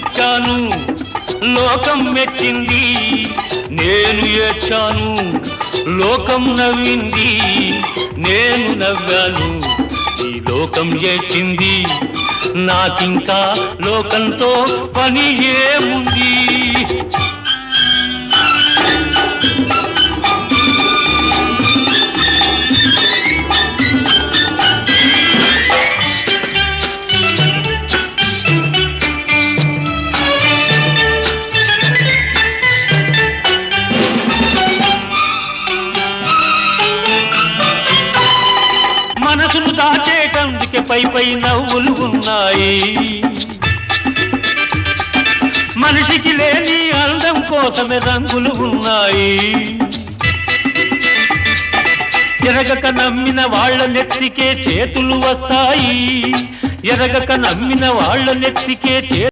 పుట్టాను, లోకం మెచ్చింది. నేను ఏడ్చాను, లోకం నవ్వింది. నేను నవ్వాను, ఈ లోకం ఏడ్చింది. నాకింకా లోకంతో పని ఏముంది? మనసును దాచేటందుకే పై పై నవ్వులు ఉన్నాయి. మనిషికి లేని అందం కోసమే రంగులు ఉన్నాయి. ఎరగక నమ్మిన వాళ్ళ నెత్తికే చేతులు వస్తాయి. ఎరగక నమ్మిన వాళ్ళ నెత్తికే